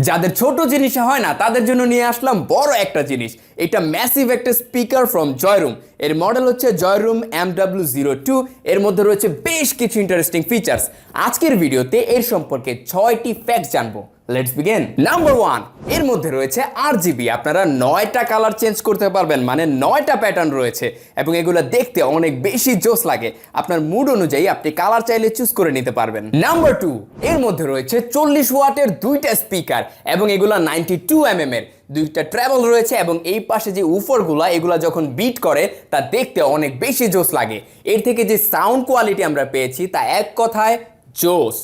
যাদের ছোট জিনিসে হয় না তাদের জন্য নিয়ে আসলাম বড় একটা জিনিস। এটা ম্যাসিভ একটা স্পিকার ফ্রম জয়রুম। এর মডেল হচ্ছে জয়রুম MW02। এর মধ্যে রয়েছে বেশ কিছু ইন্টারেস্টিং ফিচার্স। আজকের ভিডিওতে এর সম্পর্কে 6টি ফ্যাক্ট জানবো। Let's begin. নাম্বার 1, এর মধ্যে রয়েছে RGB। আপনারা 9টা কালার চেঞ্জ করতে পারবেন, মানে 9টা প্যাটার্ন রয়েছে এবং এগুলো দেখতে অনেক বেশি জোস লাগে। আপনার মুড অনুযায়ী আপনি কালার চাইলে চুজ করে নিতে পারবেন। নাম্বার 2, এর মধ্যে রয়েছে 40 ওয়াটের দুইটা স্পিকার এবং এগুলা 92 mm এর। দুইটা ট্রাভেল রয়েছে এবং এই পাশে যে উফারগুলা এগুলা যখন বিট করে তা দেখতে অনেক বেশি জোস লাগে। এর থেকে যে সাউন্ড কোয়ালিটি আমরা পেয়েছি তা এক কথায় জোস।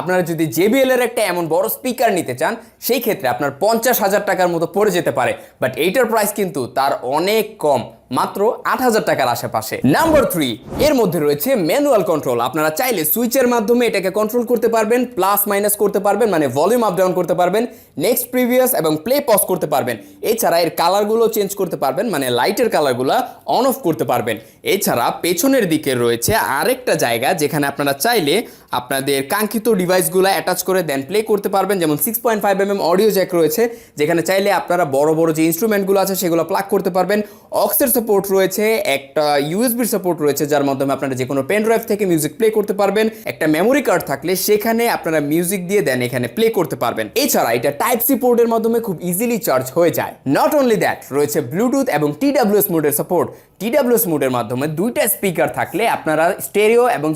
আপনারা যদি JBL এর একটা এমন বড় স্পিকার নিতে চান সেই ক্ষেত্রে আপনার 50,000 টাকার মতো পড়ে যেতে পারে, বাট এইটার প্রাইস কিন্তু তার অনেক কম, মাত্র 8,000 টাকার আশেপাশে। নাম্বার 3, এর মধ্যে রয়েছে ম্যানুয়াল কন্ট্রোল। আপনারা চাইলে সুইচের মাধ্যমে এটাকে কন্ট্রোল করতে পারবেন, প্লাস মাইনাস করতে পারবেন, মানে ভলিউম আপ ডাউন করতে পারবেন, নেক্সট প্রিভিয়াস এবং প্লে পজ করতে পারবেন। এছাড়া এর কালারগুলো চেঞ্জ করতে পারবেন, মানে লাইটের কালারগুলো অন অফ করতে পারবেন। এছাড়া পেছনের দিকে রয়েছে আরেকটা জায়গা যেখানে আপনারা চাইলে আপনাদের কাঙ্ক্ষিত ডিভাইসগুলো অ্যাটাচ করে দেন প্লে করতে পারবেন। যেমন 6.5 mm অডিও জ্যাক রয়েছে, যেখানে চাইলে আপনারা বড় বড় যে ইনস্ট্রুমেন্টগুলো আছে সেগুলো প্লাগ করতে পারবেন। অক্সের সাপোর্ট রয়েছে, একটা ইউএসবির সাপোর্ট রয়েছে যার মাধ্যমে আপনারা যে কোনো পেন ড্রাইভ থেকে মিউজিক প্লে করতে পারবেন। একটা মেমোরি কার্ড থাকলে সেখানে আপনারা মিউজিক দিয়ে দেন এখানে প্লে করতে পারবেন। এছাড়া এটা টাইপ সি পোর্টের মাধ্যমে খুব ইজিলি চার্জ হয়ে যায়। নট অনলি দ্যাট, রয়েছে ব্লুটুথ এবং TWS মোডের সাপোর্ট। TWS মোডের মাধ্যমে দুইটা স্পিকার থাকলে আপনারা স্টেরিও এবং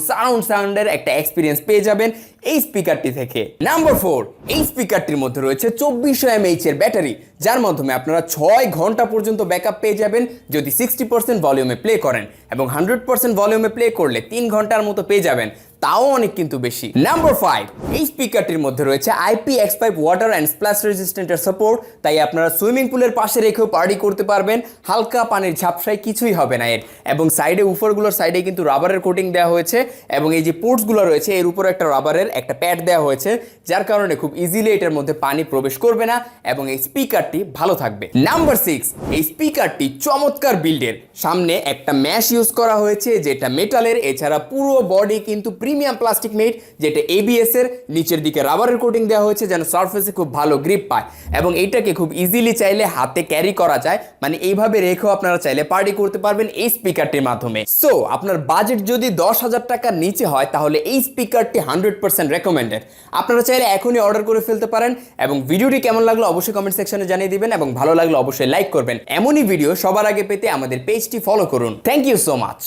সাউন্ডের একটা এক্সপিরিয়েন্স পেয়ে যাবেন এই স্পিকারটি থেকে। নাম্বার 4, এই স্পিকারটির মধ্যে রয়েছে 2400 mAh এর ব্যাটারি, যার মাধ্যমে আপনারা 6 ঘন্টা পর্যন্ত ব্যাকআপ পেয়ে যাবেন যদি 60% ভলিউমে প্লে করেন, এবং 100% ভলিউমে প্লে করলে 3 ঘন্টার মতো পেয়ে যাবেন, তাও অনেক কিন্তু বেশি। নাম্বার 5, এই স্পিকারটির মধ্যে রয়েছে IPX5 ওয়াটার অ্যান্ড স্প্ল্যাশ রেজিস্ট্যান্টের সাপোর্ট। তাই আপনারা সুইমিং পুলের পাশে রেখেও পার্টি করতে পারবেন, হালকা পানির ঝাপসায় কিছুই হবে না এর। এবং সাইডে উফারগুলোর সাইডে কিন্তু রাবারের কোটিং দেওয়া হয়েছে এবং এই যে পোর্টসগুলো রয়েছে এর উপরে একটা রাবারের একটা প্যাড দেওয়া হয়েছে, যার কারণে খুব ইজিলি এটার মধ্যে পানি প্রবেশ করবে না এবং এই স্পিকারটি ভালো থাকবে। নাম্বার 6, এই স্পিকারটি চমৎকার বিল্ডের। সামনে একটা ম্যাশ ইউজ করা হয়েছে যেটা মেটালের, এছাড়া পুরো বডি কিন্তু প্রিমিয়াম প্লাস্টিক মেড যেটা ABS এর। নিচের দিকে রাবারের কোটিং দেওয়া হয়েছে যেন সারফেসে খুব ভালো গ্রিপ পায় এবং এইটাকে খুব ইজিলি চাইলে হাতে ক্যারি করা যায়, মানে এইভাবে রেখেও আপনারা চাইলে পার্টি করতে পারবেন এই স্পিকারটির মাধ্যমে। সো আপনার বাজেট যদি 10,000 টাকার নিচে হয় তাহলে এই স্পিকারটি 100% রেকমেন্ডেড। আপনারা চাইলে এখনই অর্ডার করে ফেলতে পারেন। এবং ভিডিওটি কেমন লাগলো অবশ্যই কমেন্ট সেকশনে জানিয়ে দিবেন এবং ভালো লাগলে অবশ্যই লাইক করবেন। এমনই ভিডিও সবার আগে পেতে আমাদের পেজটি ফলো করুন। Thank you so much.